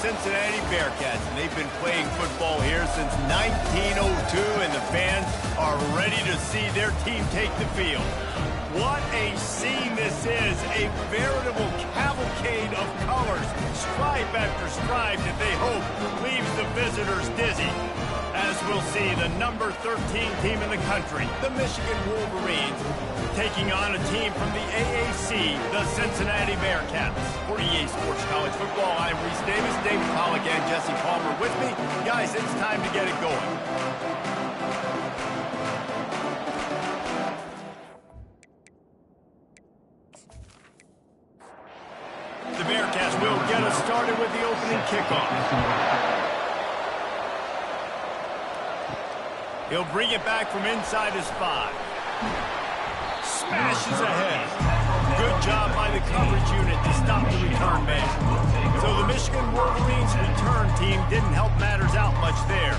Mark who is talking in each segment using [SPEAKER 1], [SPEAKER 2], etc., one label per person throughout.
[SPEAKER 1] Cincinnati Bearcats, and they've been playing football here since 1902, and the fans are ready to see their team take the field. What a scene this is, a veritable cavalcade of colors, stripe after stripe that they hope leaves the visitors dizzy. As we'll see, the number 13 team in the country, the Michigan Wolverines, taking on a team from the AAC, the Cincinnati Bearcats. For EA Sports College Football, I'm Reese Davis, David Pollack, and Jesse Palmer with me. Guys, it's time to get it going. The Bearcats will get us started with the opening kickoff. He'll bring it back from inside his 5. Smashes ahead. Good job by the coverage unit to stop the return man. So the Michigan Wolverines return team didn't help matters out much there.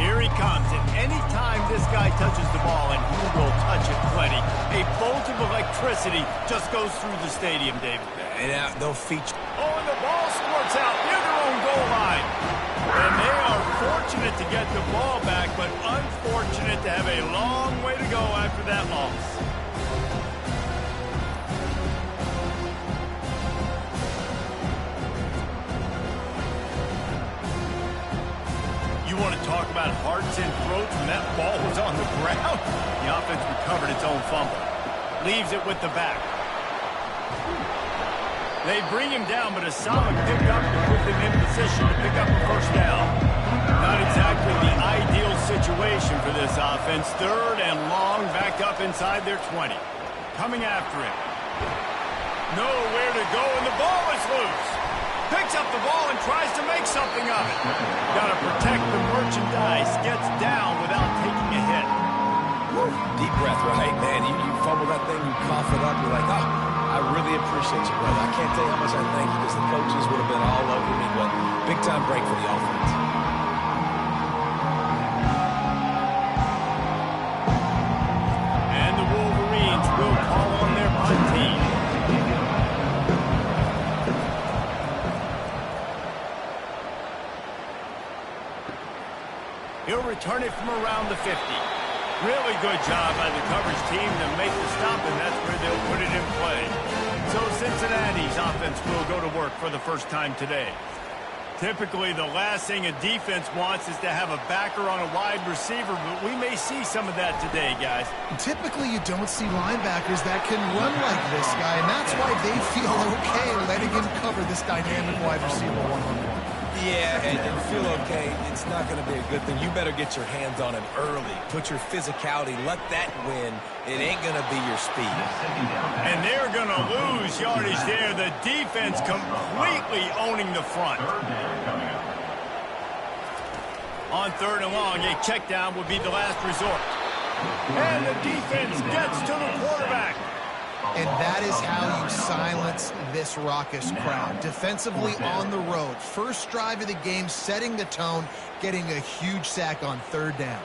[SPEAKER 1] Here he comes, and any time this guy touches the ball, and he will touch it plenty, a bolt of electricity just goes through the stadium, David.
[SPEAKER 2] And they'll feature.
[SPEAKER 1] Oh, and the ball squirts out near their own goal line. And they are fortunate to get the ball back, but unfortunate to have a long way to go after that loss. You want to talk about hearts and throats when that ball was on the ground? The offense recovered its own fumble. Leaves it with the back. They bring him down, but a solid pickup to put them in position to pick up a first down. Not exactly the ideal situation for this offense. 3rd and long, back up inside their 20. Coming after him. Nowhere to go, and the ball is loose. Picks up the ball and tries to make something of it. Got to protect the merchandise. Gets down without taking a hit.
[SPEAKER 2] Woo. Deep breath, right? Man, you fumble that thing, you cough it up, you're like, oh, I really appreciate you, brother. I can't tell you how much I thank you because the coaches would have been all over me, but big-time break for the offense.
[SPEAKER 1] And the Wolverines will call on their punt team. He'll return it from around the 50. Really good job by the coverage team to make the stop, and that's where they'll put it in play. So Cincinnati's offense will go to work for the first time today. Typically, the last thing a defense wants is to have a backer on a wide receiver, but we may see some of that today, guys.
[SPEAKER 3] Typically, you don't see linebackers that can run like this guy, and that's why they feel okay letting him cover this dynamic wide receiver one-on-one.
[SPEAKER 2] Yeah, and feel okay. It's not going to be a good thing. You better get your hands on him early. Put your physicality. Let that win. It ain't going to be your speed.
[SPEAKER 1] And they're going to lose yardage there. The defense completely owning the front. On 3rd and long, a check down would be the last resort. And the defense gets to the quarterback.
[SPEAKER 3] And that is how you silence this raucous crowd. Defensively on the road. First drive of the game, setting the tone, getting a huge sack on 3rd down.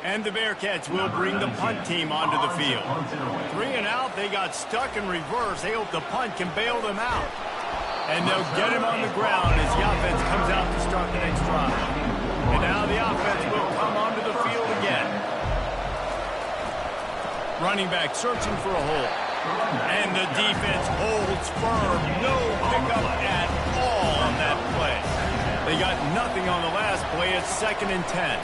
[SPEAKER 1] And the Bearcats will bring the punt team onto the field. 3 and out, they got stuck in reverse. They hope the punt can bail them out. And they'll get him on the ground as the offense comes out to start the next drive. And now the offense will come onto the field again. Running back searching for a hole. And the defense holds firm. No pickup at all on that play. They got nothing on the last play. It's 2nd and 10.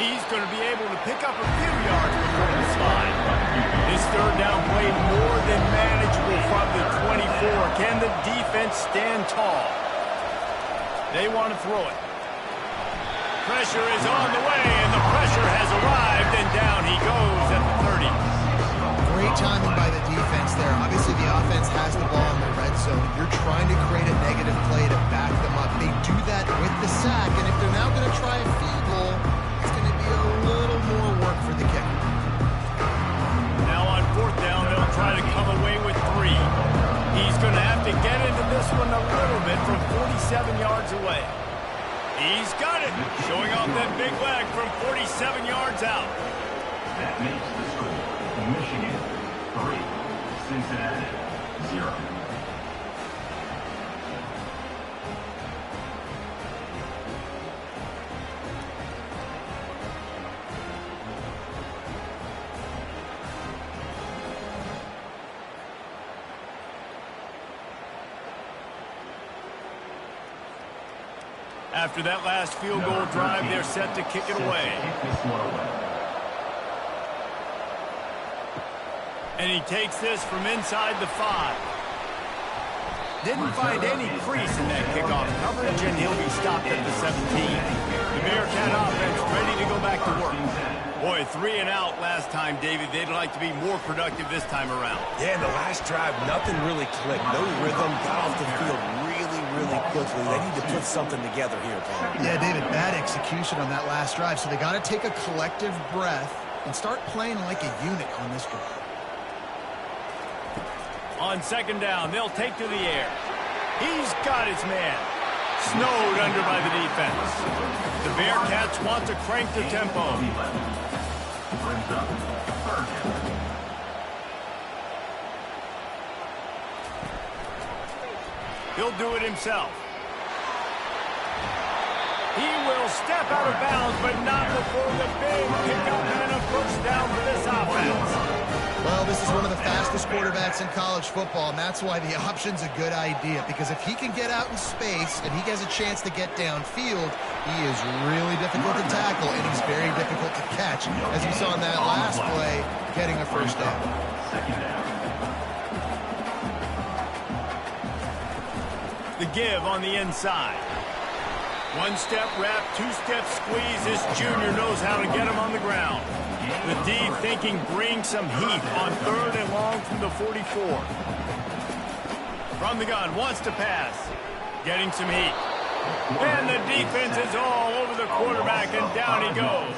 [SPEAKER 1] He's going to be able to pick up a few yards before the slide. This 3rd down play more than manageable from the 24. Can the defense stand tall? They want to throw it. Pressure is on the way, and the pressure has arrived, and down he goes at the 30.
[SPEAKER 3] Great timing by the defense there. Obviously, the offense has the ball in the red zone. You're trying to create a negative play to back them up. They do that with the sack, and if they're now going to try a field goal, it's going to be a little more work for the kicker.
[SPEAKER 1] Now on 4th down, they'll try to come away with 3. He's going to have to get into this one a little bit from 47 yards away. He's got it. Showing off that big leg from 7 yards out.
[SPEAKER 4] That makes the score Michigan 3, Cincinnati 0.
[SPEAKER 1] After that last field goal drive, they're set to kick it away. And he takes this from inside the 5. Didn't find any crease in that kickoff coverage, and he'll be stopped at the 17. The Bearcat offense ready to go back to work. Boy, 3 and out last time, David. They'd like to be more productive this time around.
[SPEAKER 2] Yeah, in the last drive, nothing really clicked. No rhythm, got off the field really quickly. They need to put something together here, Paul.
[SPEAKER 3] Yeah, David, bad execution on that last drive, so they got to take a collective breath and start playing like a unit on this drive.
[SPEAKER 1] On second down, they'll take to the air. He's got his man. Snowed under by the defense. The Bearcats want to crank the tempo. He'll do it himself. He will step out of bounds, but not before the big pickup and a first down for this offense.
[SPEAKER 3] Well, this is one of the fastest quarterbacks in college football, and that's why the option's a good idea, because if he can get out in space and he has a chance to get downfield, he is really difficult to tackle, and he's very difficult to catch, as we saw in that last play, getting a first down.
[SPEAKER 1] The give on the inside. One-step wrap, two-step squeeze. This junior knows how to get him on the ground. The D thinking bring some heat on third and long from the 44. From the gun, wants to pass. Getting some heat. And the defense is all over the quarterback, and down he goes.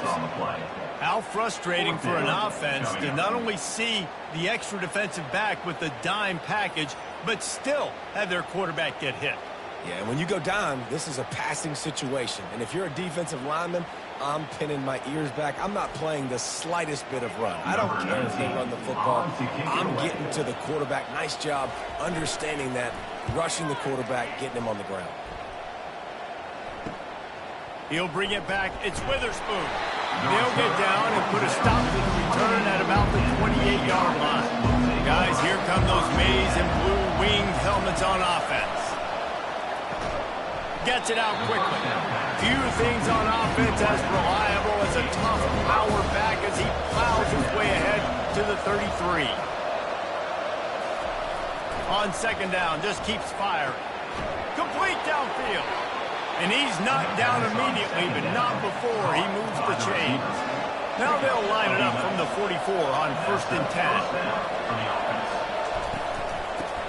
[SPEAKER 1] How frustrating for an offense to not only see the extra defensive back with the dime package, but still have their quarterback get hit.
[SPEAKER 2] Yeah, when you go down, this is a passing situation. And if you're a defensive lineman, I'm pinning my ears back. I'm not playing the slightest bit of run. I don't care if they run the football. I'm getting to the quarterback. Nice job understanding that, rushing the quarterback, getting him on the ground.
[SPEAKER 1] He'll bring it back. It's Witherspoon. They'll get down and put a stop to the return at about the 28-yard line. Guys, here come those maize and blue winged helmets on offense. Gets it out quickly. Few things on offense as reliable as a tough power back as he plows his way ahead to the 33. On second down, just keeps firing. Complete downfield. And he's knocked down immediately, but not before he moves the chains. Now they'll line it up from the 44 on 1st and 10.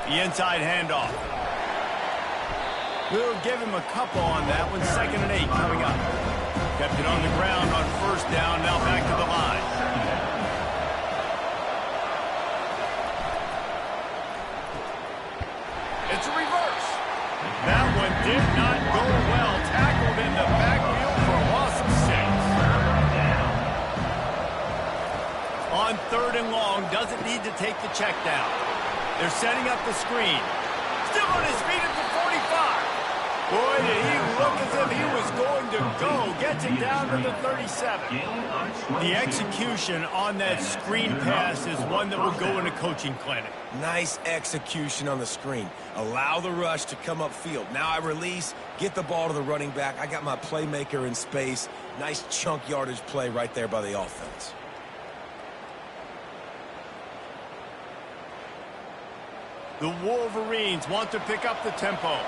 [SPEAKER 1] The inside handoff. We'll give him a couple on that one. 2nd and 8 coming up. Kept it on the ground on 1st down. Now back to the line. It's a reverse. That one did not go well. Tackled in the backfield for a loss of 6. On 3rd and long, doesn't need to take the check down. They're setting up the screen. Still on his feet at the 45. Boy, did he look as if he was going to go. Gets it down to the 37. The execution on that screen pass is one that will go in a coaching clinic.
[SPEAKER 2] Nice execution on the screen. Allow the rush to come upfield. Now I release, get the ball to the running back. I got my playmaker in space. Nice chunk yardage play right there by the offense.
[SPEAKER 1] The Wolverines want to pick up the tempo.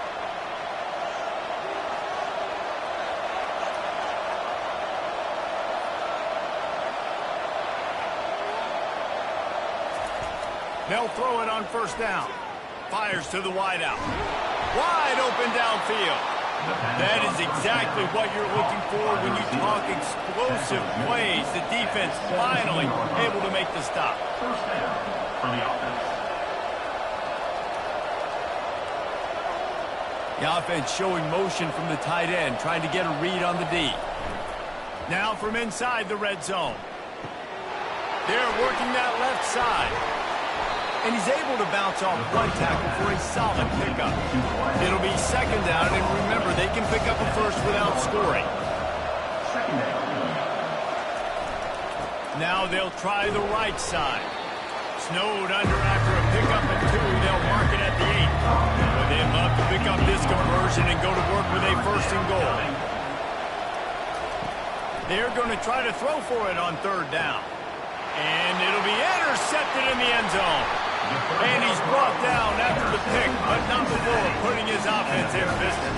[SPEAKER 1] They'll throw it on 1st down. Fires to the wideout. Wide open downfield. That is exactly what you're looking for when you talk explosive plays. The defense finally able to make the stop.
[SPEAKER 4] 1st down for the offense.
[SPEAKER 1] The offense showing motion from the tight end, trying to get a read on the D. Now from inside the red zone. They're working that left side. And he's able to bounce off one tackle for a solid pickup. It'll be second down, and remember, they can pick up a first without scoring.
[SPEAKER 4] Second down.
[SPEAKER 1] Now they'll try the right side. Snowed under after a pickup at 2. They'll mark it at the 8. But they'd love to pick up this conversion and go to work with a first and goal. They're going to try to throw for it on third down. And it'll be intercepted in the end zone. And he's brought down after the pick, but not before putting his offense in business.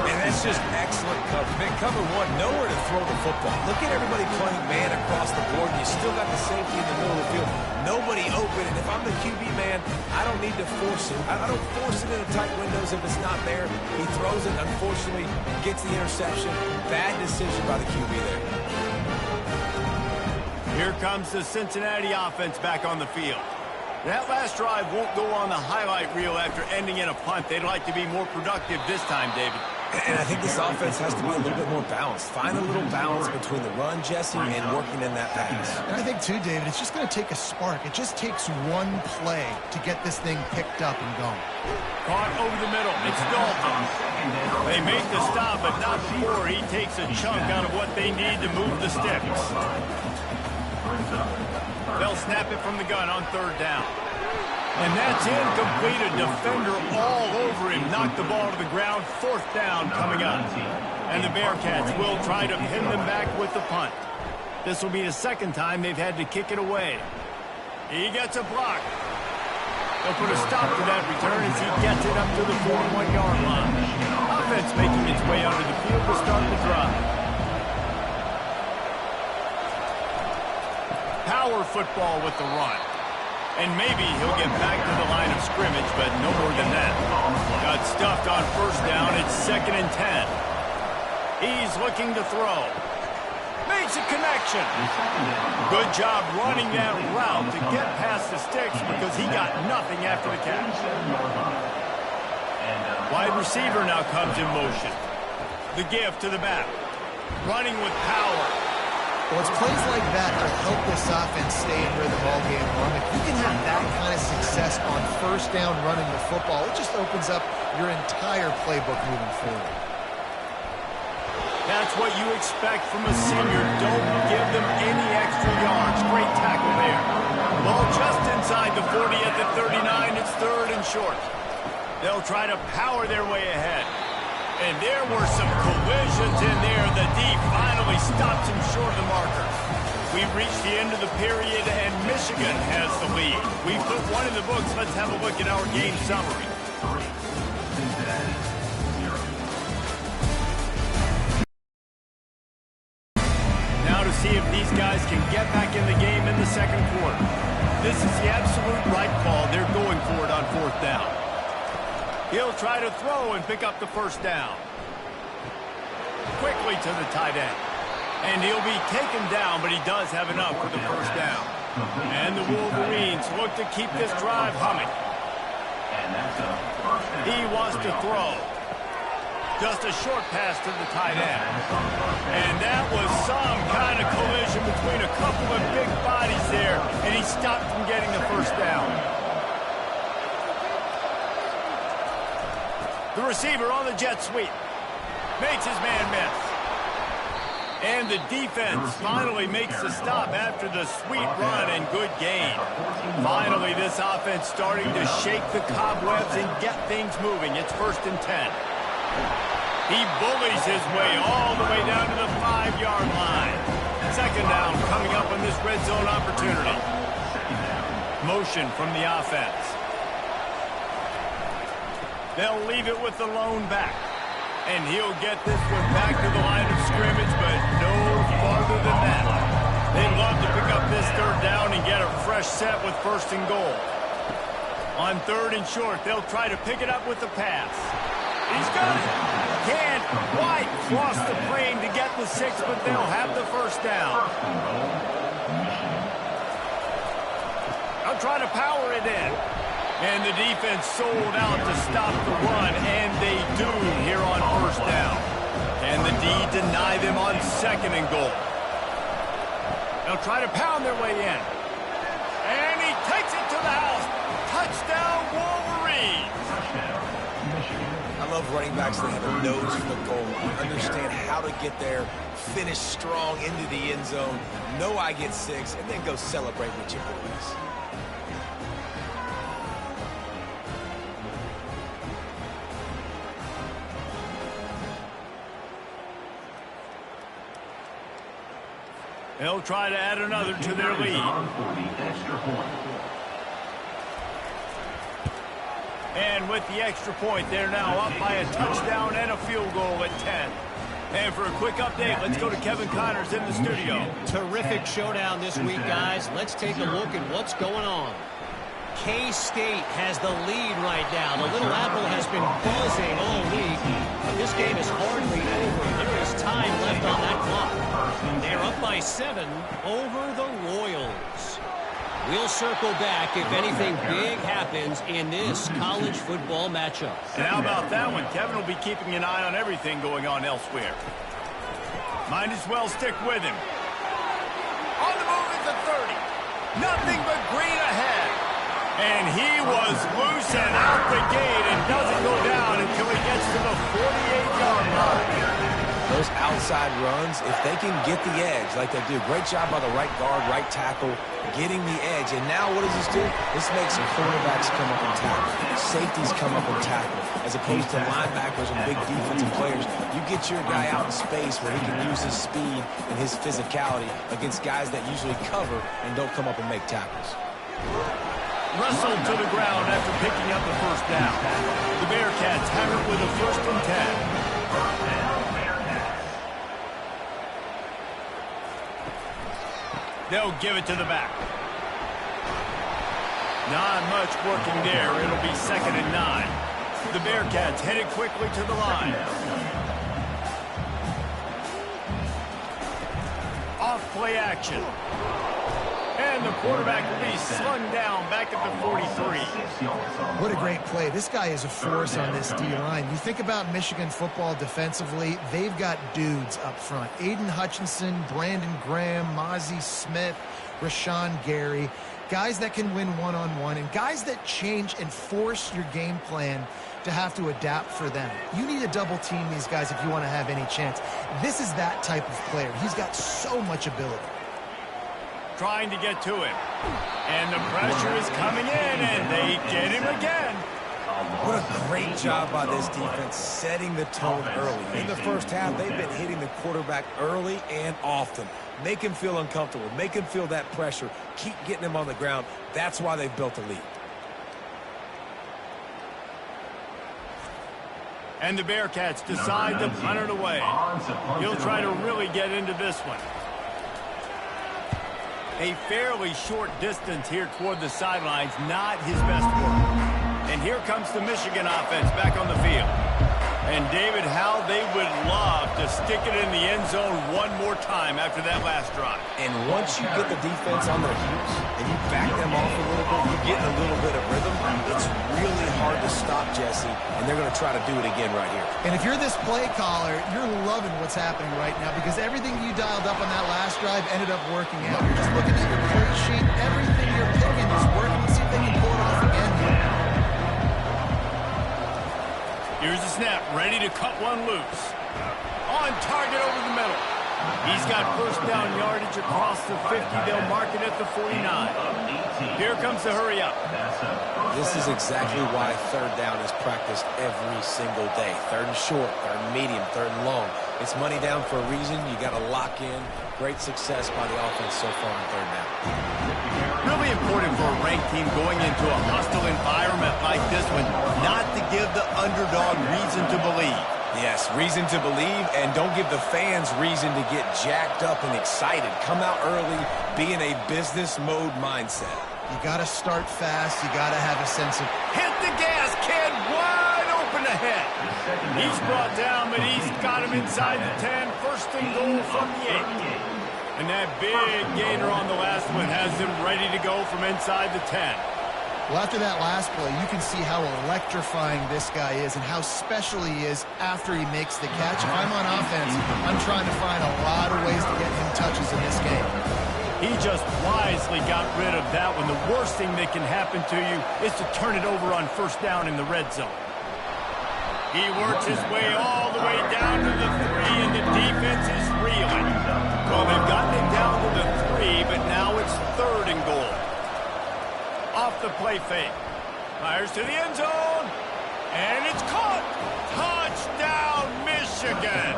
[SPEAKER 2] And that's just excellent cover. Man, cover one, nowhere to throw the football. Look at everybody playing man across the board. You still got the safety in the middle of the field. Nobody open. And if I'm the QB man, I don't need to force it. I don't force it into tight windows if it's not there. He throws it, unfortunately, gets the interception. Bad decision by the QB there.
[SPEAKER 1] Here comes the Cincinnati offense back on the field. That last drive won't go on the highlight reel after ending in a punt. They'd like to be more productive this time, David.
[SPEAKER 2] And I think this offense has to be a little bit more balanced. Find a little balance between the run, Jesse, and working in that pass.
[SPEAKER 3] And I think, too, David, it's just going to take a spark. It just takes one play to get this thing picked up and going.
[SPEAKER 1] Caught over the middle. It's Dalton. They make the stop, but not before he takes a chunk out of what they need to move the sticks. They'll snap it from the gun on third down. And that's incomplete. A defender all over him. Knocked the ball to the ground. Fourth down coming up. And the Bearcats will try to pin them back with the punt. This will be the second time they've had to kick it away. He gets a block. They'll put a stop to that return as he gets it up to the 41-yard line. Offense making its way onto the field to start the drive. Power football with the run. And maybe he'll get back to the line of scrimmage, but no more than that. Got stuffed on first down. It's 2nd and 10. He's looking to throw. Makes a connection. Good job running that route to get past the sticks because he got nothing after the catch. Wide receiver now comes in motion. The give to the back. Running with power.
[SPEAKER 3] Well, it's plays like that that help this offense stay in rhythm all game long. If you can have that kind of success on first down running the football, it just opens up your entire playbook moving forward.
[SPEAKER 1] That's what you expect from a senior. Don't give them any extra yards. Great tackle there. Ball just inside the 40 at the 39. It's third and short. They'll try to power their way ahead. And there were some collisions in there. The D finally stops him short of the marker. We've reached the end of the period, and Michigan has the lead. We put one in the books. Let's have a look at our game summary.
[SPEAKER 4] 3, Cincinnati, 0.
[SPEAKER 1] Now to see if these guys can get back in the game in the second quarter. This is the absolute right call. They're going for it on fourth down. He'll try to throw and pick up the first down. Quickly to the tight end. And he'll be taken down, but he does have enough for the first down. And the Wolverines look to keep this drive humming. He wants to throw. Just a short pass to the tight end. And that was some kind of collision between a couple of big bodies there, and he stopped from getting the first down. The receiver on the jet sweep. Makes his man miss. And the defense finally makes the stop after the sweet run and good gain. Finally, this offense starting to shake the cobwebs and get things moving. It's 1st and 10. He bullies his way all the way down to the 5-yard line. Second down coming up on this red zone opportunity. Motion from the offense. They'll leave it with the lone back. And he'll get this one back to the line of scrimmage, but no farther than that. They'd love to pick up this third down and get a fresh set with 1st and goal. On 3rd and short, they'll try to pick it up with the pass. He's got it. Can't quite cross the plane to get the 6, but they'll have the first down. They'll try to power it in. And the defense sold out to stop the run, and they do here on first down. And the D deny them on 2nd and goal. They'll try to pound their way in. And he takes it to the house. Touchdown, Wolverines.
[SPEAKER 2] I love running backs that have a nose for the goal. Understand how to get there, finish strong into the end zone, know I get 6, and then go celebrate with your boys.
[SPEAKER 1] They'll try to add another to their lead. And with the extra point, they're now up by a touchdown and a field goal at 10. And for a quick update, let's go to Kevin Connors in the studio.
[SPEAKER 5] Terrific showdown this week, guys. Let's take a look at what's going on. K-State has the lead right now. The Little Apple has been buzzing all week, but this game is hardly over. There is time left on that clock. They're up by 7 over the Royals. We'll circle back if anything big happens in this college football matchup.
[SPEAKER 1] And how about that one? Kevin will be keeping an eye on everything going on elsewhere. Might as well stick with him. On the move at the 30. Nothing but green ahead. And he was loose and out the gate and doesn't go down until he gets to the 48-yard line.
[SPEAKER 2] Those outside runs, if they can get the edge like they do, great job by the right guard, right tackle, getting the edge. And now what does this do? This makes cornerbacks come up and tackle. Safeties come up and tackle. As opposed to linebackers and big defensive players, you get your guy out in space where he can use his speed and his physicality against guys that usually cover and don't come up and make tackles.
[SPEAKER 1] Wrestled to the ground after picking up the first down. The Bearcats have it with a 1st and 10. They'll give it to the back. Not much working there. It'll be 2nd and 9. The Bearcats headed quickly to the line. Off play action. And the quarterback will be slung down back at the 43.
[SPEAKER 3] What a great play. This guy is a force on this D-line. You think about Michigan football defensively, they've got dudes up front. Aiden Hutchinson, Brandon Graham, Mozzie Smith, Rashawn Gary. Guys that can win one-on-one and guys that change and force your game plan to have to adapt for them. You need to double team these guys if you want to have any chance. This is that type of player. He's got so much ability.
[SPEAKER 1] Trying to get to him. And the pressure is coming in, and they get him again.
[SPEAKER 2] What a great job by this defense setting the tone early. In the first half, they've been hitting the quarterback early and often. Make him feel uncomfortable. Make him feel that pressure. Keep getting him on the ground. That's why they've built a lead.
[SPEAKER 1] And the Bearcats decide to punt it away. He'll try to really get into this one. A fairly short distance here toward the sidelines, not his best work. And here comes the Michigan offense back on the field. And David, how they would love to stick it in the end zone one more time after that last drive.
[SPEAKER 2] And once you get the defense on their heels and you back them off a little bit, you get a little bit of rhythm, it's really hard to stop Jesse, and they're going to try to do it again right here.
[SPEAKER 3] And if you're this play caller, you're loving what's happening right now because everything you dialed up on that last drive ended up working out. You're just looking at your play sheet. Everything you're picking is working. Let's see if they can pull it off again here.
[SPEAKER 1] Here's the snap, ready to cut one loose. On target over the middle. He's got 1st down yardage across the 50. They'll mark it at the 49. Here comes the hurry up.
[SPEAKER 2] This is exactly why 3rd down is practiced every single day. 3rd and short, 3rd and medium, 3rd and long. It's money down for a reason. You got to lock in. Great success by the offense so far on 3rd down.
[SPEAKER 1] Really important for a ranked team going into a hostile environment like this one, not to give the underdog reason to believe.
[SPEAKER 2] Yes, reason to believe, and don't give the fans reason to get jacked up and excited. Come out early, be in a business mode mindset.
[SPEAKER 3] You got to start fast. You got to have a sense of...
[SPEAKER 1] Hit the gas, kid, wide open ahead. He's brought down, but he's got him inside the 10. 1st and goal from the 8. And that big gainer on the last one has him ready to go from inside the 10.
[SPEAKER 3] Well, after that last play, you can see how electrifying this guy is and how special he is after he makes the catch. If I'm on offense, I'm trying to find a lot of ways to get him touches in this game.
[SPEAKER 1] He just wisely got rid of that one. The worst thing that can happen to you is to turn it over on first down in the red zone. He works his way all the way down to the 3, and the defense is reeling. Well, they've gotten it down to the 3, but now it's 3rd and goal. Off the play fake. Fires to the end zone. And it's caught. Touchdown, Michigan.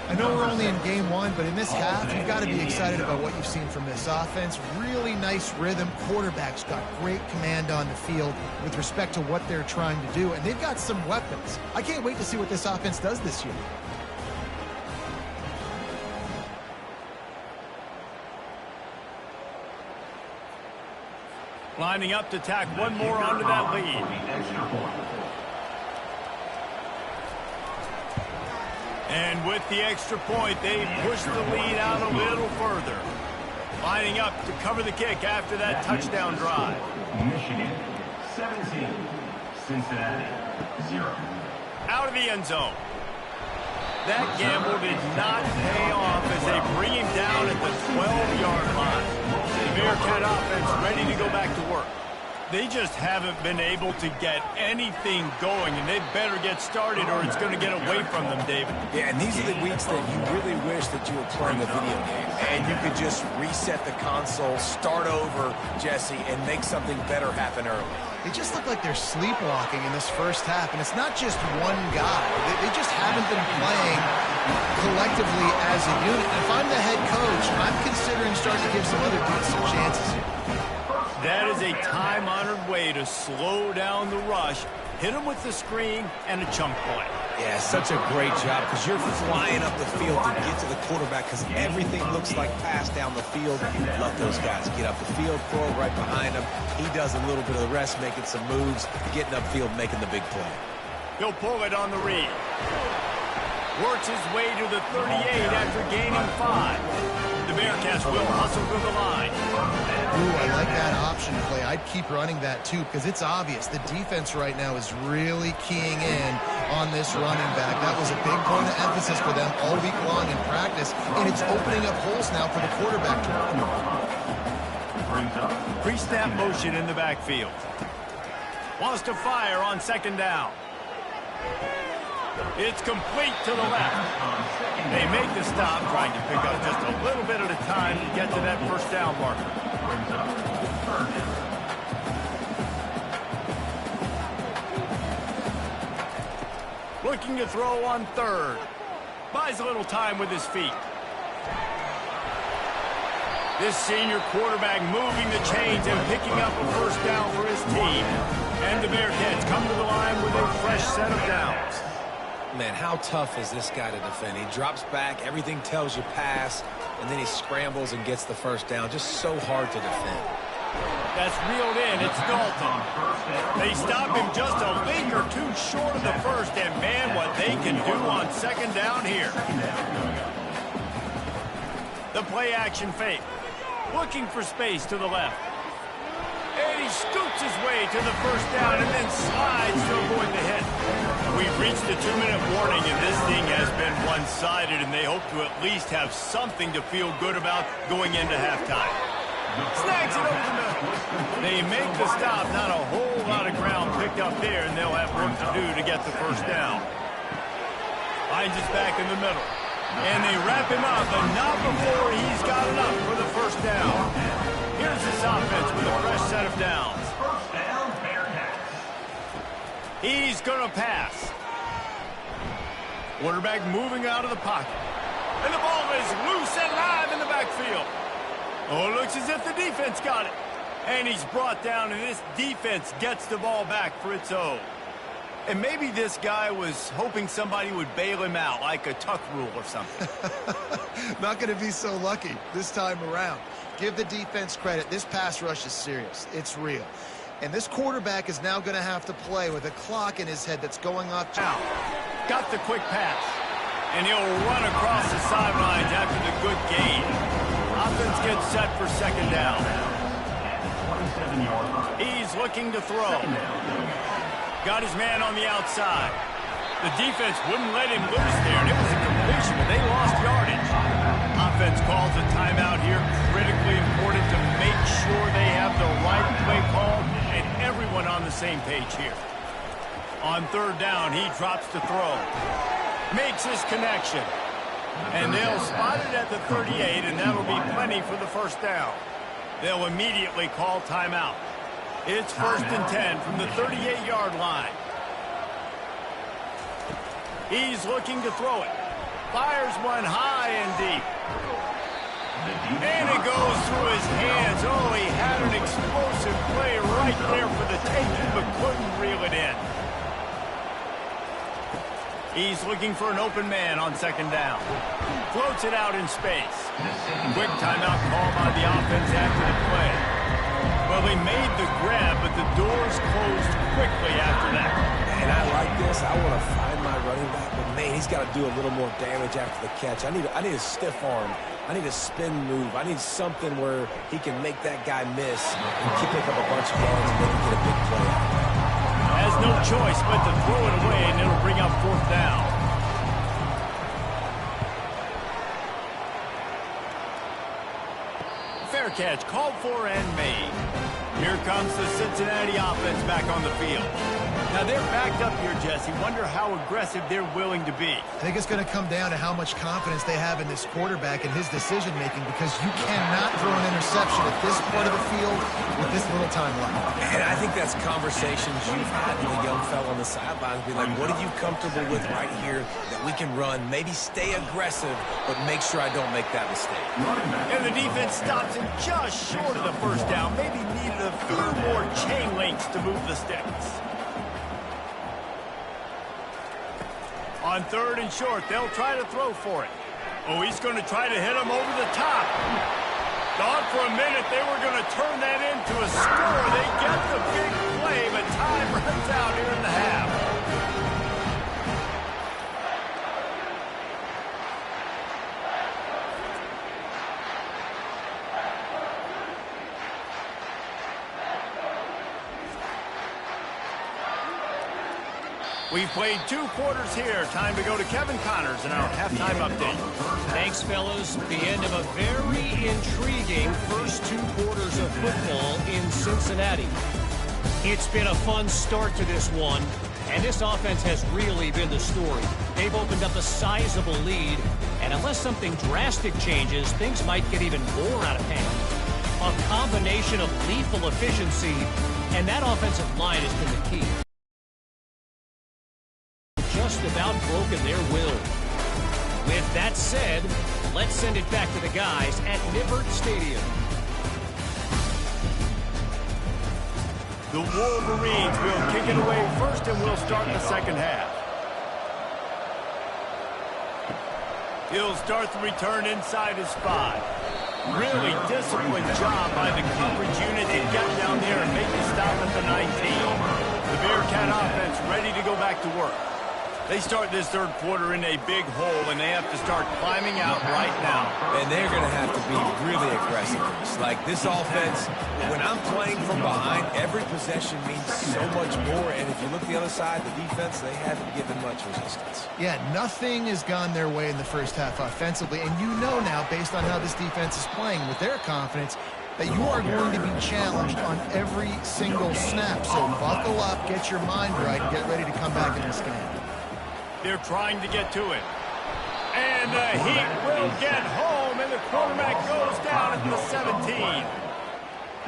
[SPEAKER 3] I know we're only in game 1, but in this half, you've got to be excited about what you've seen from this offense. Really nice rhythm. Quarterback's got great command on the field with respect to what they're trying to do, and they've got some weapons. I can't wait to see what this offense does this year.
[SPEAKER 1] Lining up to tack one more onto that lead. And with the extra point, they push the lead out a little further. Lining up to cover the kick after that touchdown drive.
[SPEAKER 4] Michigan 17, Cincinnati 0.
[SPEAKER 1] Out of the end zone. That gamble did not pay off as they bring him down at the 12-yard line. The Bearcat offense ready to go back to work. They just haven't been able to get anything going, and they better get started or it's going to get away from them, David.
[SPEAKER 2] Yeah, and these are the weeks that you really wish that you were playing a video game and you could just reset the console, start over, Jesse, and make something better happen early.
[SPEAKER 3] They just look like they're sleepwalking in this first half, and it's not just one guy. They just haven't been playing collectively as a unit. If I'm the head coach, I'm considering starting to give some other dudes some chances here.
[SPEAKER 1] That is a time-honored way to slow down the rush, hit them with the screen, and a chunk play.
[SPEAKER 2] Yeah, such a great job because you're flying up the field to get to the quarterback because everything looks like pass down the field. Love those guys. Get up the field, throw it right behind him. He does a little bit of the rest, making some moves, getting upfield, making the big play.
[SPEAKER 1] He'll pull it on the read. Works his way to the 38 after gaining 5. The Bearcats will hustle to the line.
[SPEAKER 3] Ooh, I like that option play. I'd keep running that too because it's obvious the defense right now is really keying in on this running back. That was a big point of emphasis for them all week long in practice, and it's opening up holes now for the quarterback to run.
[SPEAKER 1] Pre-snap motion in the backfield. Wants to fire on 2nd down. It's complete to the left. They make the stop, trying to pick up just a little bit at a time to get to that first down marker. Looking to throw on 3rd. Buys a little time with his feet. This senior quarterback moving the chains and picking up a first down for his team. And the Bearcats come to the line with a fresh set of downs.
[SPEAKER 2] Man, how tough is this guy to defend? He drops back, everything tells you pass, and then he scrambles and gets the first down. Just so hard to defend.
[SPEAKER 1] That's reeled in. It's Dalton. They stop him just a league or two short of the first, and man, what they can do on 2nd down here. The play action fake. Looking for space to the left. And he scoots his way to the first down and then slides to avoid the hit. We've reached the 2-minute warning, and this thing has been one-sided, and they hope to at least have something to feel good about going into halftime. Snags it over the middle. They make the stop. Not a whole lot of ground picked up there, and they'll have work to do to get the first down. Finds his back in the middle. And they wrap him up, but not before he's got enough for the first down. Here's this offense with a fresh set of downs.
[SPEAKER 4] First down, Bearcats.
[SPEAKER 1] He's going to pass. Quarterback moving out of the pocket. And the ball is loose and live in the backfield. Oh, it looks as if the defense got it. And he's brought down, and this defense gets the ball back for its own. And maybe this guy was hoping somebody would bail him out, like a tuck rule or something.
[SPEAKER 3] Not going to be so lucky this time around. Give the defense credit. This pass rush is serious. It's real. And this quarterback is now going to have to play with a clock in his head that's going up.
[SPEAKER 1] Now, got the quick pass. And he'll run across the sidelines after the good gain. Offense gets set for 2nd down.
[SPEAKER 4] 27-yard line.
[SPEAKER 1] He's looking to throw. Got his man on the outside. The defense wouldn't let him loose there, and it was a completion, but they lost yardage. Offense calls a timeout here. Critically important to make sure they have the right play call and everyone on the same page here. On third down, he drops to throw. Makes his connection. And they'll spot it at the 38, and that'll be plenty for the first down. They'll immediately call timeout. It's 1st and 10 from the 38-yard line. He's looking to throw it. Fires one high and deep. And it goes through his hands. Oh, he had an explosive play right there for the taking, but couldn't reel it in. He's looking for an open man on 2nd down. Floats it out in space. Quick timeout call by the offense after the play. Well, they made the grab, but the doors closed quickly after that.
[SPEAKER 2] And I like this. I want to find my running back, but man, he's got to do a little more damage after the catch. I need a stiff arm. I need a spin move. I need something where he can make that guy miss and pick up a bunch of yards and maybe get a big play out of it.
[SPEAKER 1] Has no choice but to throw it away, and it'll bring up 4th down. Fair catch, called for and made. Here comes the Cincinnati offense back on the field. Now they're backed up here, Jesse. Wonder how aggressive they're willing to be.
[SPEAKER 3] I think it's going to come down to how much confidence they have in this quarterback and his decision-making, because you cannot throw an interception at this part of the field with this little time left.
[SPEAKER 2] And I think that's conversations you've had with a young fellow on the sidelines. Be like, what are you comfortable with right here that we can run? Maybe stay aggressive, but make sure I don't make that mistake.
[SPEAKER 1] And the defense stops him just short of the first down. Maybe needed a few more chain links to move the sticks. On 3rd and short, they'll try to throw for it. Oh, he's going to try to hit him over the top. Thought for a minute they were going to turn that into a score. They get the big play, but time runs out here in the half. We've played 2 quarters here. Time to go to Kevin Connors in our halftime update.
[SPEAKER 5] Thanks, fellas. The end of a very intriguing first 2 quarters of football in Cincinnati. It's been a fun start to this one, and this offense has really been the story. They've opened up a sizable lead, and unless something drastic changes, things might get even more out of hand. A combination of lethal efficiency, and that offensive line has been the key. Just about broken their will. With that said, let's send it back to the guys at Nippert Stadium.
[SPEAKER 1] The Wolverines will kick it away first, and we'll start the second half. He'll start the return inside his 5. Really disciplined job by the coverage unit to get down there and make a stop at the 19. The Bearcat offense ready to go back to work. They start this 3rd quarter in a big hole, and they have to start climbing out right now.
[SPEAKER 2] And they're going to have to be really aggressive. Like this offense, when I'm playing from behind, every possession means so much more. And if you look the other side, the defense, they haven't given much resistance.
[SPEAKER 3] Yeah, nothing has gone their way in the first half offensively. And you know now, based on how this defense is playing with their confidence, that you are going to be challenged on every single snap. So buckle up, get your mind right, and get ready to come back in this game.
[SPEAKER 1] They're trying to get to it. And the Heat will get home, and the quarterback goes down at the 17.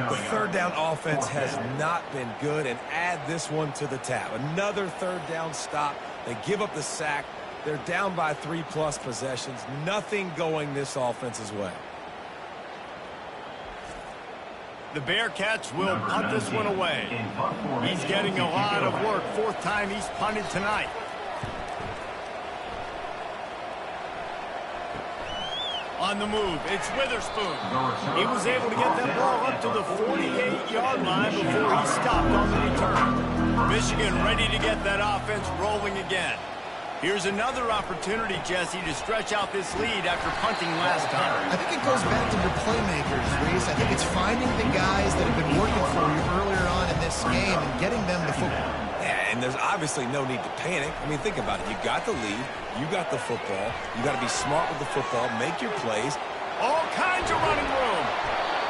[SPEAKER 2] The 3rd down offense has not been good, and add this one to the tab. Another 3rd down stop. They give up the sack. They're down by 3+ possessions. Nothing going this offense's way.
[SPEAKER 1] The Bearcats will punt this one away. He's getting a lot of work. 4th time he's punted tonight. On the move, it's Witherspoon. He was able to get that ball up to the 48-yard line before he stopped on the return. Michigan ready to get that offense rolling again. Here's another opportunity, Jesse, to stretch out this lead after punting last time.
[SPEAKER 3] I think it goes back to your playmakers, Reese. I think it's finding the guys that have been working for you earlier on in this game and getting them the football.
[SPEAKER 2] Yeah, and there's obviously no need to panic. I mean, think about it. You got the lead. You got the football. You got to be smart with the football, make your plays.
[SPEAKER 1] All kinds of running room.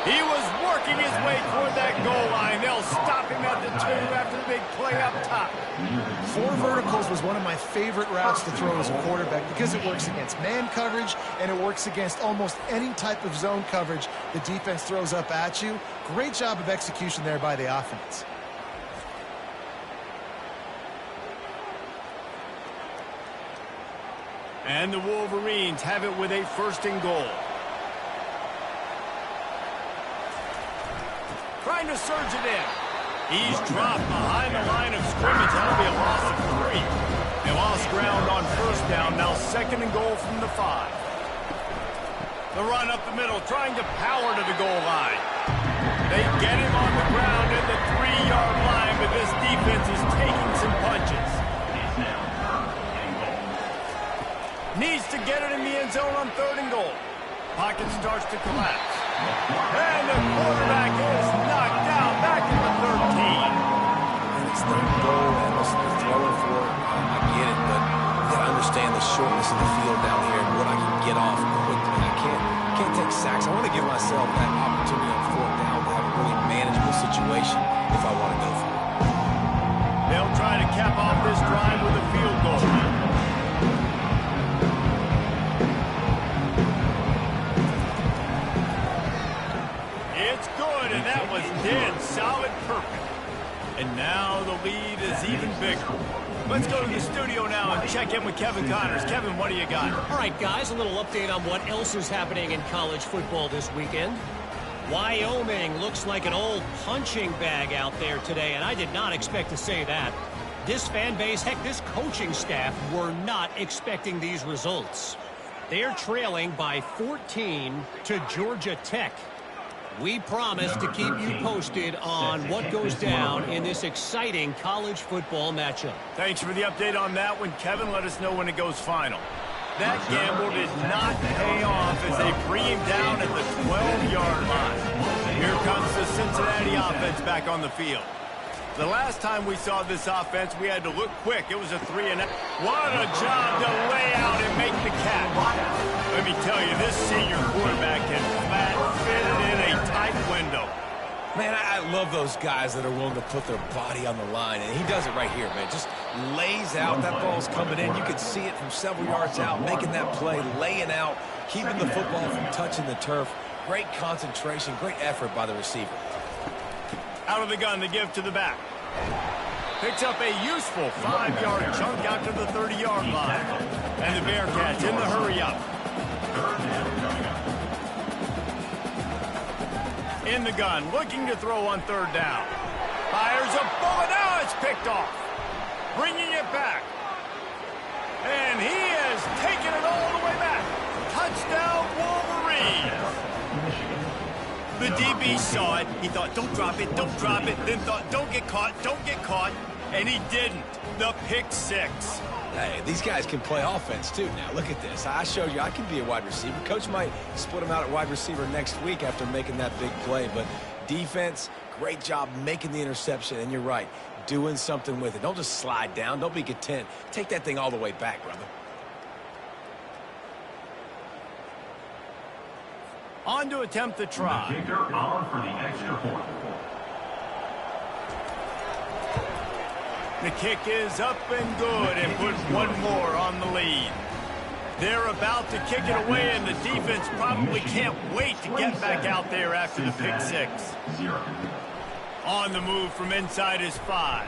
[SPEAKER 1] He was working his way toward that goal line. They'll stop him at the 2 after the big play up top.
[SPEAKER 3] 4 verticals was one of my favorite routes to throw as a quarterback because it works against man coverage and it works against almost any type of zone coverage the defense throws up at you. Great job of execution there by the offense.
[SPEAKER 1] And the Wolverines have it with a 1st and goal. Trying to surge it in. He's dropped behind the line of scrimmage. That'll be a loss of 3. They lost ground on 1st down. Now 2nd and goal from the 5. The run up the middle, trying to power to the goal line. They get him on the ground at the 3-yard line, but this defense is taking some punches. Needs to get it in the end zone on 3rd and goal. Pocket starts to collapse. And the quarterback is knocked out back at the 13.
[SPEAKER 2] And it's 3rd and goal, and they're throwing for it. I get it, but you got to understand the shortness of the field down here and what I can get off quickly. I can't take sacks. I want to give myself that opportunity on 4th down to have a really manageable situation if I want to go for it.
[SPEAKER 1] They'll try to cap off this drive with a field goal. It's good, and that was dead solid perfect. And now the lead is even bigger. Let's go to the studio now and check in with Kevin Connors. Kevin, what do you got?
[SPEAKER 5] All right, guys, a little update on what else is happening in college football this weekend. Wyoming looks like an old punching bag out there today, and I did not expect to say that. This fan base, heck, this coaching staff were not expecting these results. They're trailing by 14 to Georgia Tech. We promise to keep you posted on what goes down in this exciting college football matchup.
[SPEAKER 1] Thanks for the update on that one, Kevin. Let us know when it goes final. That gamble did not pay off as they bring him down at the 12-yard line. Here comes the Cincinnati offense back on the field. The last time we saw this offense, we had to look quick. It was a 3-and-out. What a job to lay out and make the catch. Let me tell you, this senior quarterback can flat fit it in a tight window.
[SPEAKER 2] Man, I love those guys that are willing to put their body on the line, and he does it right here, man. Just lays out. That ball's coming in. You can see it from several yards out, making that play, laying out, keeping the football from touching the turf. Great concentration, great effort by the receiver.
[SPEAKER 1] Out of the gun to give to the back. Picks up a useful 5-yard chunk out to the 30-yard line. And the Bearcats in the hurry-up. In the gun, looking to throw on 3rd down. Fires a bullet. Now it's picked off. Bringing it back. And he has taken it all the way back. Touchdown, Wolverines. The DB saw it. He thought, don't drop it, don't drop it. Then thought, don't get caught, don't get caught. And he didn't. The pick 6.
[SPEAKER 2] Hey, these guys can play offense, too. Now, look at this. I showed you I can be a wide receiver. Coach might split him out at wide receiver next week after making that big play. But defense, great job making the interception. And you're right, doing something with it. Don't just slide down. Don't be content. Take that thing all the way back, brother.
[SPEAKER 1] On to attempt the try.
[SPEAKER 4] The kicker on for the extra point.
[SPEAKER 1] The kick is up and good and puts one more on the lead. They're about to kick it away, and the defense probably can't wait to get back out there after the pick 6. On the move from inside his 5.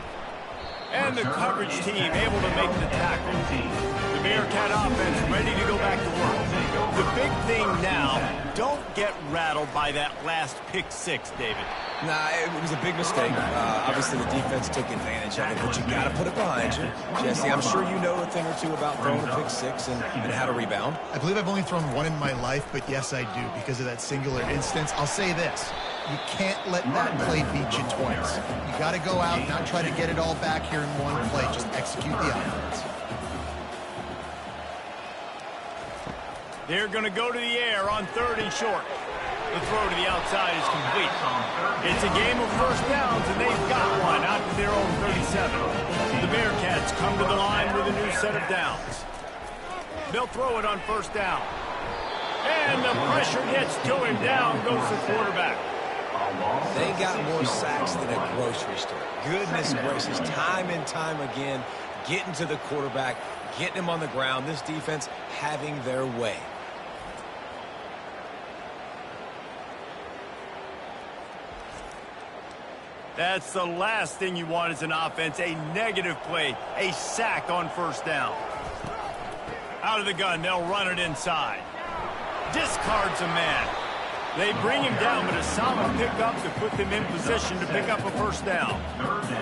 [SPEAKER 1] And the coverage team able to make the tackle. The Bearcat offense ready to go back to work. The big thing now, don't get rattled by that last pick 6, David.
[SPEAKER 2] Nah, it was a big mistake. Obviously, the defense took advantage of it, but you got to put it behind you. Jesse, I'm sure you know a thing or two about throwing a pick 6 and how to rebound.
[SPEAKER 3] I believe I've only thrown one in my life, but yes, I do because of that singular instance. I'll say this. You can't let that play beat you twice. You got to go out, not try to get it all back here in one play. Just execute the offense.
[SPEAKER 1] They're going to go to the air on 3rd and short. The throw to the outside is complete. It's a game of first downs, and they've got one out to their own 37. The Bearcats come to the line with a new set of downs. They'll throw it on 1st down. And the pressure gets to him. Down goes the quarterback.
[SPEAKER 2] They got more sacks than a grocery store. Goodness gracious, time and time again, getting to the quarterback, getting him on the ground. This defense having their way.
[SPEAKER 1] That's the last thing you want as an offense, a negative play, a sack on 1st down. Out of the gun, they'll run it inside. Discards a man. They bring him down, but a solid pickup to put them in position to pick up a 1st down.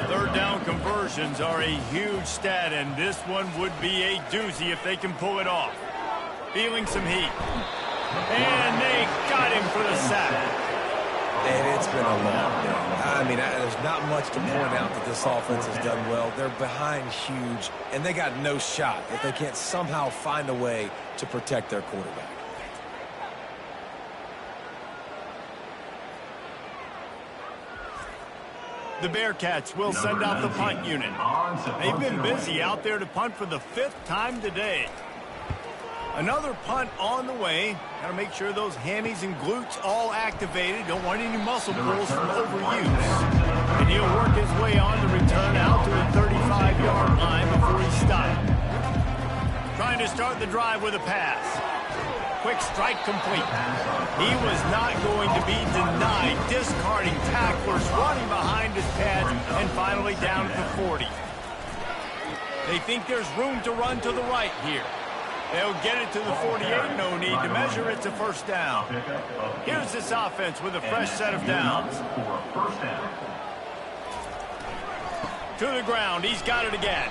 [SPEAKER 1] 3rd down conversions are a huge stat, and this one would be a doozy if they can pull it off. Feeling some heat. And they got him for the sack.
[SPEAKER 2] And it's been a long day. I mean, there's not much to point out that this offense has done well. They're behind huge, and they got no shot if they can't somehow find a way to protect their quarterback.
[SPEAKER 1] The Bearcats will send out the punt unit. They've been busy out there to punt for the 5th time today. Another punt on the way. Got to make sure those hammies and glutes all activated. Don't want any muscle pulls from overuse. And he'll work his way on the return out to the 35-yard line before he stopped. Trying to start the drive with a pass. Quick strike complete. He was not going to be denied. Discarding tacklers, running behind his pads, and finally down at the 40. They think there's room to run to the right here. They'll get it to the 48, no need to measure. It's a 1st down. Here's this offense with a fresh set of downs. To the ground, he's got it again.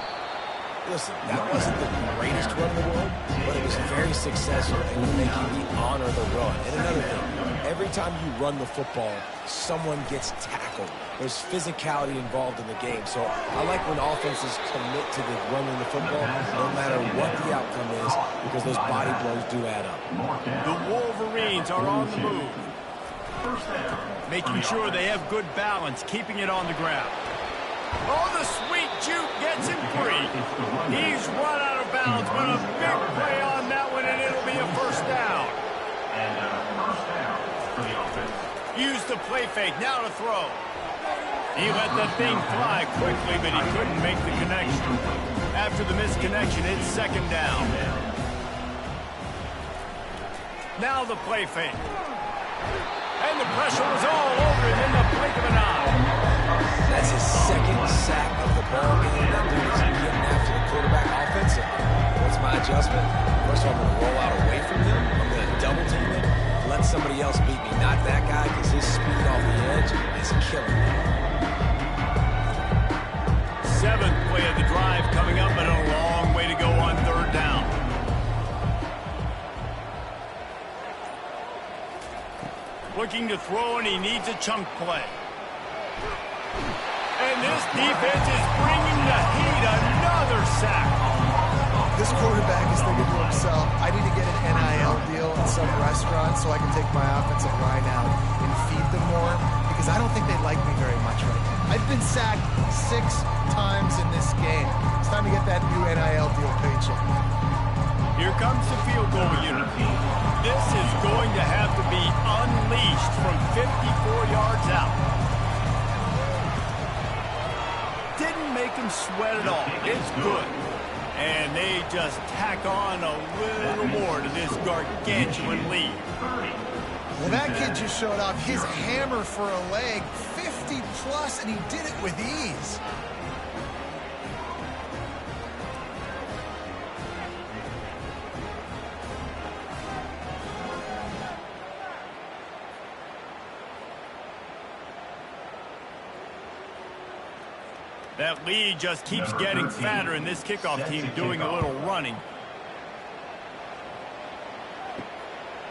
[SPEAKER 2] Listen, that wasn't the greatest run in the world, but it was very successful in making the honor the run. And another thing, every time you run the football, someone gets tackled. There's physicality involved in the game. So I like when offenses commit to the running the football, no matter what the outcome is, because those body blows do add up.
[SPEAKER 1] The Wolverines are on the move. Making sure they have good balance, keeping it on the ground. Oh, the sweet juke gets him free. He's run out of bounds, but a big play on that one, and it'll be a 1st down.
[SPEAKER 4] And 1st down for the offense.
[SPEAKER 1] Use the play fake, now to throw. He let that thing fly quickly, but he couldn't make the connection. After the misconnection, it's 2nd down. Now the play fake. And the pressure was all over him in the blink of an eye.
[SPEAKER 2] That's his 2nd sack of the ball game. That dude is getting after the quarterback offensively. What's my adjustment? First of all, I'm going to roll out away from him. I'm going to double team him. Let somebody else beat me. Not that guy, because his speed off the edge is killing me.
[SPEAKER 1] 7th play of the drive coming up, but a long way to go on 3rd down. Looking to throw, and he needs a chunk play. And this defense is bringing the heat. Another sack.
[SPEAKER 3] This quarterback is thinking to himself, I need to get an NIL deal at some restaurant so I can take my offensive line out and feed them more, because I don't think they like me very much right now. I've been sacked 6 times in this game. It's time to get that new NIL deal paycheck.
[SPEAKER 1] Here comes the field goal unit. This is going to have to be unleashed from 54 yards out. Didn't make him sweat at all. It's good. And they just tack on a little more to this gargantuan lead.
[SPEAKER 3] Well, that kid just showed off his hammer for a leg, 50 plus, and he did it with ease.
[SPEAKER 1] That lead just keeps getting fatter, and this kickoff team doing a little running.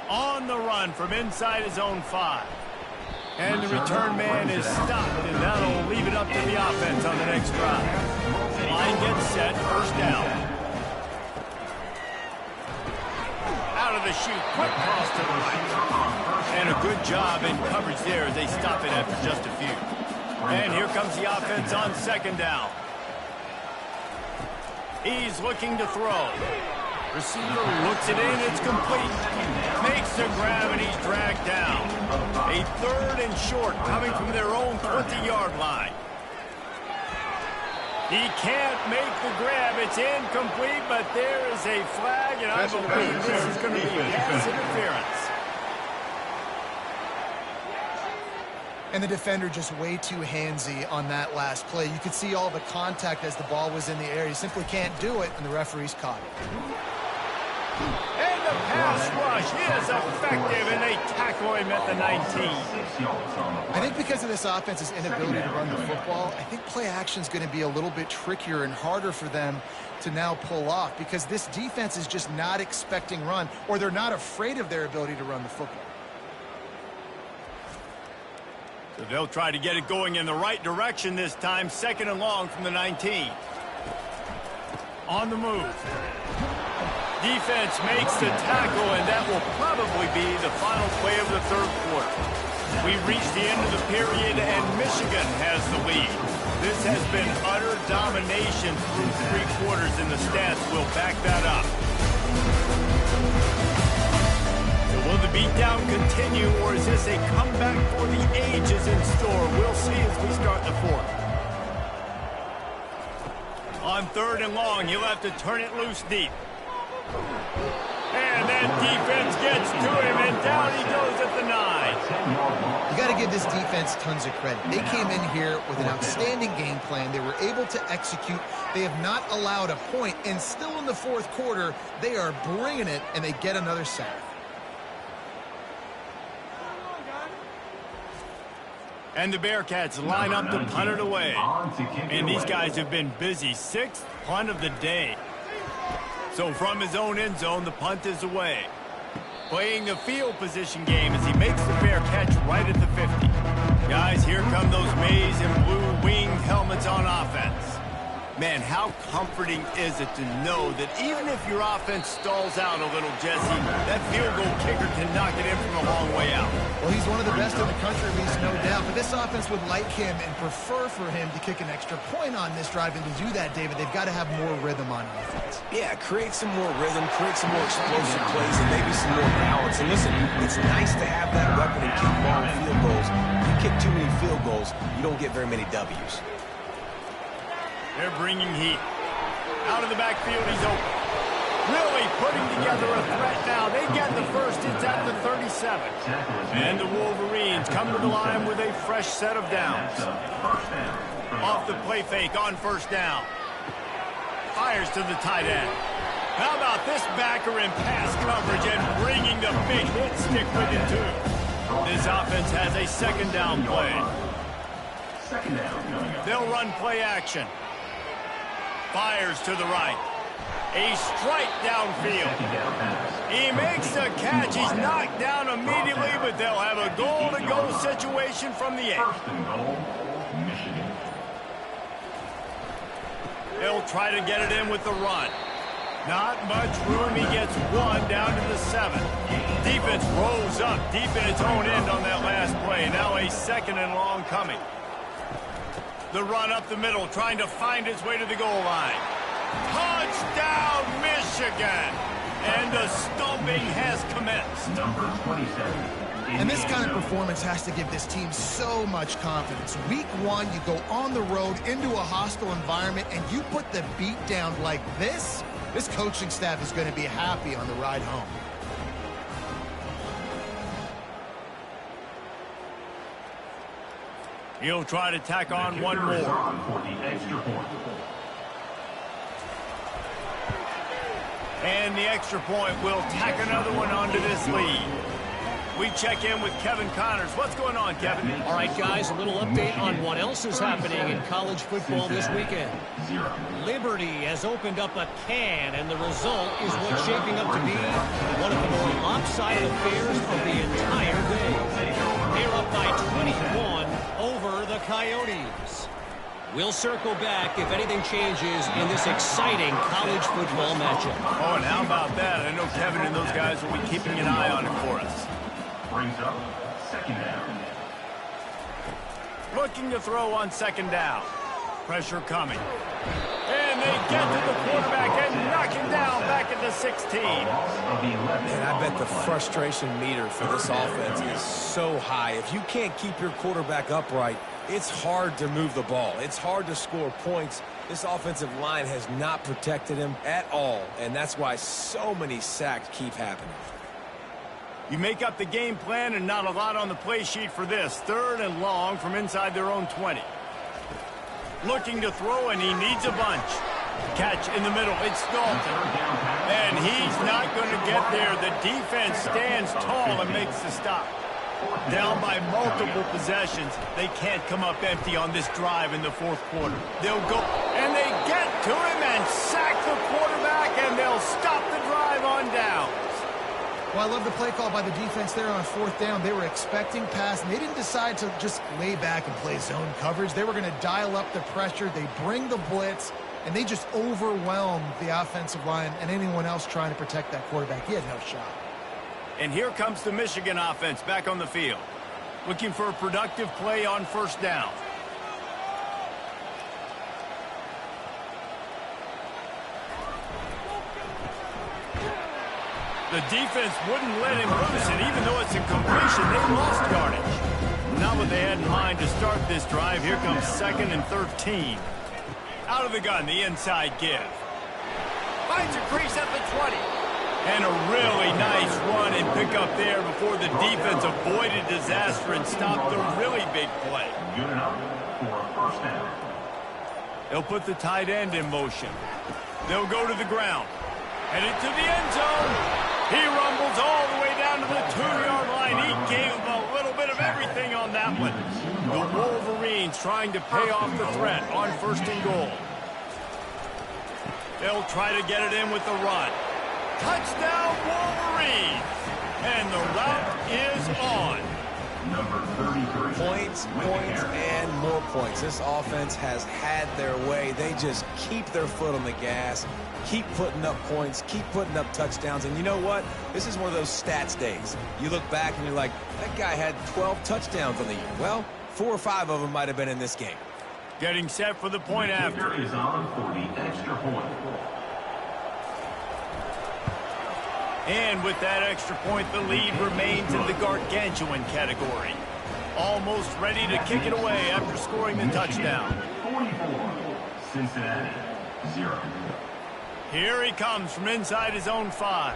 [SPEAKER 1] On the run from inside his own 5. And the return man is stopped, and that'll leave it up to the offense on the next drive. Line gets set, 1st down. Out of to shoot. Quick cross to the right. And a good job in coverage there as they stop it after just a few. And here comes the offense on second down. He's looking to throw. Receiver looks it in, it's complete. Makes the grab, and he's dragged down. A 3rd and short coming from their own 20-yard line. He can't make the grab. It's incomplete, but there is a flag, and I believe this is going to be pass interference.
[SPEAKER 3] And the defender just way too handsy on that last play. You could see all the contact as the ball was in the air. He simply can't do it, and the referee's caught it.
[SPEAKER 1] And the pass rush is effective, and they tackle him at the 19.
[SPEAKER 3] I think because of this offense's inability to run the football, I think play action is going to be a little bit trickier and harder for them to now pull off because this defense is just not expecting run, or they're not afraid of their ability to run the football.
[SPEAKER 1] So they'll try to get it going in the right direction this time. 2nd and long from the 19. On the move. Defense makes the tackle, and that will probably be the final play of the 3rd quarter. We reach the end of the period, and Michigan has the lead. This has been utter domination through 3 quarters, and the stats will back that up. So will the beatdown continue, or is this a comeback for the ages in store? We'll see as we start the 4th. On 3rd and long, he'll have to turn it loose deep. And that defense gets to him, and down he goes at the 9.
[SPEAKER 3] You got to give this defense tons of credit. They came in here with an outstanding game plan. They were able to execute. They have not allowed a point, and still in the 4th quarter, they are bringing it, and they get another sack.
[SPEAKER 1] And the Bearcats line up to punt it away. And these guys have been busy. 6th punt of the day. So from his own end zone, the punt is away. Playing the field position game as he makes the fair catch right at the 50. Guys, here come those maize and blue winged helmets on offense. Man, how comforting is it to know that even if your offense stalls out a little, Jesse, that field goal kicker can knock it in from a long way out.
[SPEAKER 3] Well, he's one of the best in the country, at least, no doubt. But this offense would like him and prefer for him to kick an extra point on this drive. And to do that, David, they've got to have more rhythm on offense.
[SPEAKER 2] Yeah, create some more rhythm, create some more explosive plays, and maybe some more balance. And listen, it's nice to have that weapon and kick long field goals. You kick too many field goals, you don't get very many W's.
[SPEAKER 1] They're bringing heat. Out of the backfield, he's open. Really putting together a threat now. They get the first. It's at the 37. And the Wolverines come to the line with a fresh set of downs. Off the play fake on 1st down. Fires to the tight end. How about this backer in pass coverage and bringing the big hit stick with it, too. This offense has a 2nd down play. They'll run play action. Fires to the right. A strike downfield. He makes the catch. He's knocked down immediately, but they'll have a goal-to-go situation from the 8. They'll try to get it in with the run. Not much room. He gets 1 down to the 7. Defense rolls up deep in its own end on that last play. Now a 2nd and long coming. The run up the middle, trying to find his way to the goal line. Touchdown, Michigan! And the stomping has commenced.
[SPEAKER 4] Number 27.
[SPEAKER 3] And this kind of performance has to give this team so much confidence. Week 1, you go on the road into a hostile environment, and you put the beat down like this. This coaching staff is going to be happy on the ride home.
[SPEAKER 1] He'll try to tack on one more. And the extra point will tack another one onto this lead. We check in with Kevin Connors. What's going on, Kevin?
[SPEAKER 5] All right, guys, a little update on what else is happening in college football this weekend. Liberty has opened up a can, and the result is what's shaping up to be one of the more lopsided affairs of the entire day. They're up by 21 over the Coyotes. We'll circle back if anything changes in this exciting college football matchup.
[SPEAKER 1] Oh, and how about that? I know Kevin and those guys will be keeping an eye on it for us.
[SPEAKER 4] Brings up second down.
[SPEAKER 1] Looking to throw on second down. Pressure coming. And they get to the quarterback and knock him down back at the 16.
[SPEAKER 2] And I bet the frustration meter for this offense is so high. If you can't keep your quarterback upright, it's hard to move the ball. It's hard to score points. This offensive line has not protected him at all, and that's why so many sacks keep happening.
[SPEAKER 1] You make up the game plan and not a lot on the play sheet for this. 3rd and long from inside their own 20. Looking to throw, and he needs a bunch. Catch in the middle. It's Dalton. And he's not going to get there. The defense stands tall and makes the stop. Down by multiple possessions. They can't come up empty on this drive in the 4th quarter. They'll go, and they get to him and sack the quarterback, and they'll stop the drive on downs.
[SPEAKER 3] Well, I love the play call by the defense there on 4th down. They were expecting pass, and they didn't decide to just lay back and play zone coverage. They were going to dial up the pressure. They bring the blitz, and they just overwhelmed the offensive line and anyone else trying to protect that quarterback. He had no shot.
[SPEAKER 1] And here comes the Michigan offense back on the field. Looking for a productive play on 1st down. The defense wouldn't let him loose, and even though it's a completion, they lost yardage. Not what they had in mind to start this drive. Here comes 2nd and 13. Out of the gun, the inside give. Finds a crease at the 20. And a really nice run and pick up there before the defense avoided disaster and stopped the really big play.
[SPEAKER 4] Unit up for a first down.
[SPEAKER 1] They'll put the tight end in motion. They'll go to the ground. Headed to the end zone. He rumbles all the way down to the 2-yard line. He gave him a little bit of everything on that one. The Wolverines trying to pay off the threat on 1st and goal. They'll try to get it in with the run. Touchdown Wolverines! And the route is on.
[SPEAKER 4] Number 33.
[SPEAKER 2] Points, and more points. This offense has had their way. They just keep their foot on the gas, keep putting up points, keep putting up touchdowns. And you know what? This is one of those stats days. You look back and you're like, that guy had 12 touchdowns on the year. Well, 4 or 5 of them might have been in this game.
[SPEAKER 1] Getting set for the point after.
[SPEAKER 4] Is on for the extra point.
[SPEAKER 1] And with that extra point, the lead remains in the gargantuan category. Almost ready to kick it away after scoring the touchdown.
[SPEAKER 4] 44, Cincinnati, 0.
[SPEAKER 1] Here he comes from inside his own 5.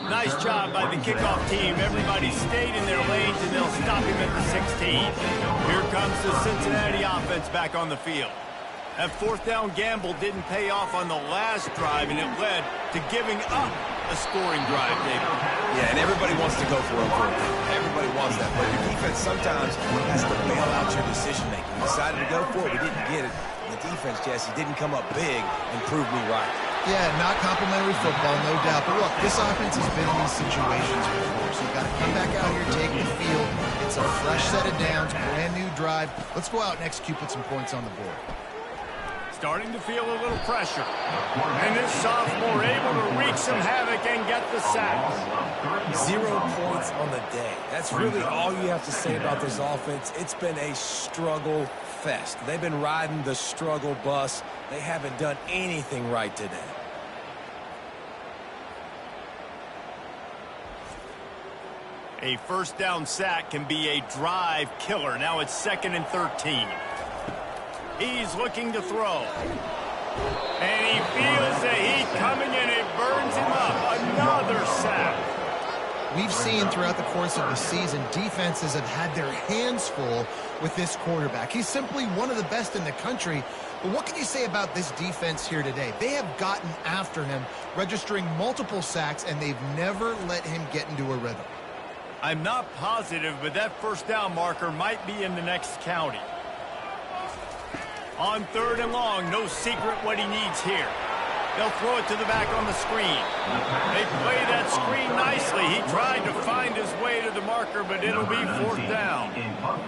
[SPEAKER 1] Nice job by the kickoff team. Everybody stayed in their lanes, and they'll stop him at the 16. Here comes the Cincinnati offense back on the field. That 4th down gamble didn't pay off on the last drive, and it led to giving up a scoring drive, David.
[SPEAKER 2] Yeah, and everybody wants to go for a 4th down. Everybody wants that. But your defense sometimes has to bail out your decision-making. We decided to go for it. We didn't get it. The defense, Jesse, didn't come up big and prove me right.
[SPEAKER 3] Yeah, not complimentary football, no doubt. But look, this offense has been in these situations before, so you've got to come back out here, take the field. It's a fresh set of downs, brand new drive. Let's go out and execute, put some points on the board.
[SPEAKER 1] Starting to feel a little pressure. And this sophomore able to wreak some havoc and get the sack.
[SPEAKER 2] 0 points on the day. That's really all you have to say about this offense. It's been a struggle fest. They've been riding the struggle bus. They haven't done anything right today.
[SPEAKER 1] A 1st down sack can be a drive killer. Now it's 2nd and 13. He's looking to throw. And he feels the heat coming in. It burns him up. Another sack.
[SPEAKER 3] We've seen throughout the course of the season, defenses have had their hands full with this quarterback. He's simply one of the best in the country. But what can you say about this defense here today? They have gotten after him, registering multiple sacks, and they've never let him get into a rhythm.
[SPEAKER 1] I'm not positive, but that 1st down marker might be in the next county. On 3rd and long, no secret what he needs here. They'll throw it to the back on the screen. They play that screen nicely. He tried to find his way to the marker, but it'll be 4th down.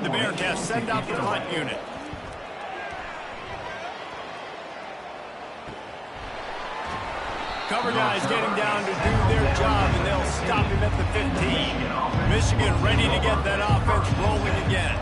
[SPEAKER 1] The Bearcats send out the punt unit. Cover guys getting down to do their job, and they'll stop him at the 15. Michigan ready to get that offense rolling again.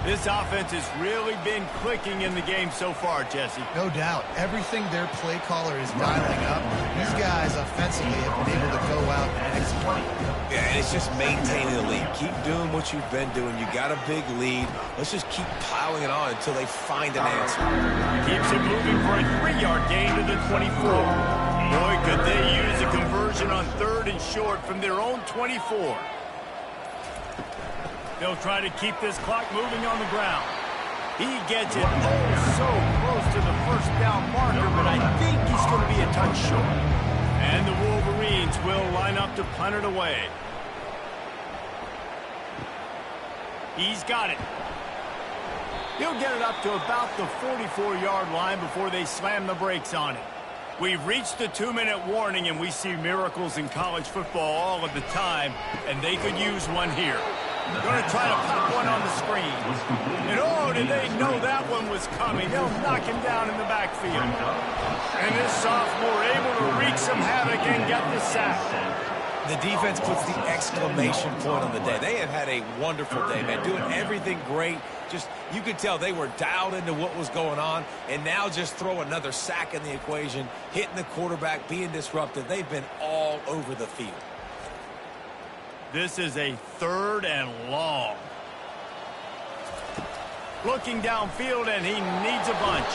[SPEAKER 1] This offense has really been clicking in the game so far, Jesse.
[SPEAKER 3] No doubt. Everything their play caller is dialing up, these guys offensively have been able to go out and execute.
[SPEAKER 2] Yeah, and it's just maintaining the lead. Keep doing what you've been doing. You got a big lead. Let's just keep piling it on until they find an answer.
[SPEAKER 1] Keeps it moving for a 3-yard gain to the 24. Boy, could they use a conversion on 3rd and short from their own 24. They'll try to keep this clock moving on the ground. He gets it so close to the first down marker, but I think he's going to be a touch short. And the Wolverines will line up to punt it away. He's got it. He'll get it up to about the 44-yard line before they slam the brakes on it. We've reached the 2-minute warning, and we see miracles in college football all of the time, and they could use one here. Going to try to pop one on the screen. And oh, did they know that one was coming? They'll knock him down in the backfield. And this sophomore able to wreak some havoc and get the sack.
[SPEAKER 2] The defense puts the exclamation point on the day. They have had a wonderful day, man, doing everything great. Just, you could tell they were dialed into what was going on, and now just throw another sack in the equation, hitting the quarterback, being disruptive. They've been all over the field.
[SPEAKER 1] This is a 3rd and long. Looking downfield, and he needs a bunch.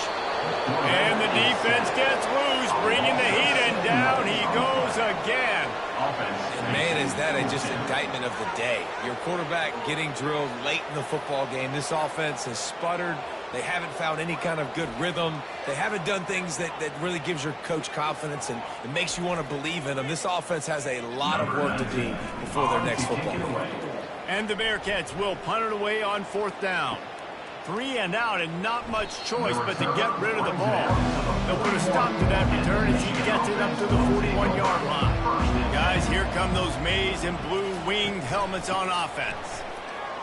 [SPEAKER 1] And the defense gets loose, bringing the heat, and down he goes again.
[SPEAKER 2] And man, is that just indictment of the day. Your quarterback getting drilled late in the football game. This offense has sputtered. They haven't found any kind of good rhythm. They haven't done things that really gives your coach confidence and it makes you want to believe in them. This offense has a lot of work to do before their next football game.
[SPEAKER 1] And the Bearcats will punt it away on 4th down. 3 and out, and not much choice but to get rid of the ball. They'll put a stop to that return as he gets it up to the 41-yard line. Guys, here come those maize and blue winged helmets on offense.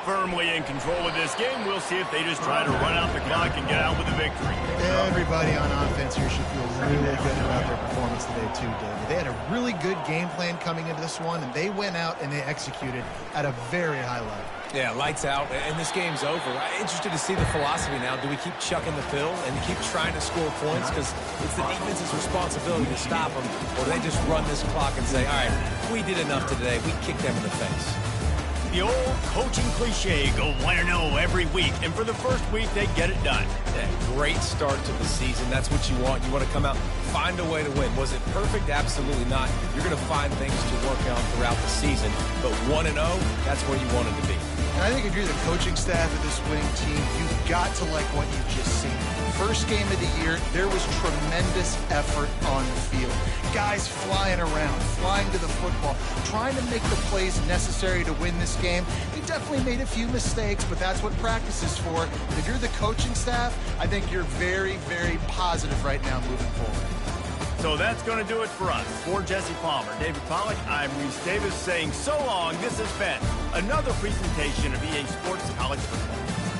[SPEAKER 1] Firmly in control of this game. We'll see if they just try to run out the clock and get out with a victory.
[SPEAKER 3] Everybody on offense here should feel really good about their performance today too, David. They had a really good game plan coming into this one, and they went out and they executed at a very high level.
[SPEAKER 2] Yeah, lights out, and this game's over. I'm interested to see the philosophy now. Do we keep chucking the pill and keep trying to score points? Because it's the defense's responsibility to stop them. Or do they just run this clock and say, all right, we did enough today. We kicked them in the face.
[SPEAKER 1] The old coaching cliche, go 1-0 every week. And for the first week, they get it done.
[SPEAKER 2] Yeah, great start to the season. That's what you want. You want to come out, find a way to win. Was it perfect? Absolutely not. You're going to find things to work on throughout the season. But 1-0, that's where you want it to be.
[SPEAKER 3] And I think if you're the coaching staff of this winning team, you've got to like what you've just seen. First game of the year, there was tremendous effort on the field. Guys flying around, flying to the football, trying to make the plays necessary to win this game. They definitely made a few mistakes, but that's what practice is for. And if you're the coaching staff, I think you're very, very positive right now moving forward.
[SPEAKER 1] So that's going to do it for us. For Jesse Palmer, David Pollack, I'm Reese Davis saying so long. This has been another presentation of EA Sports College Football.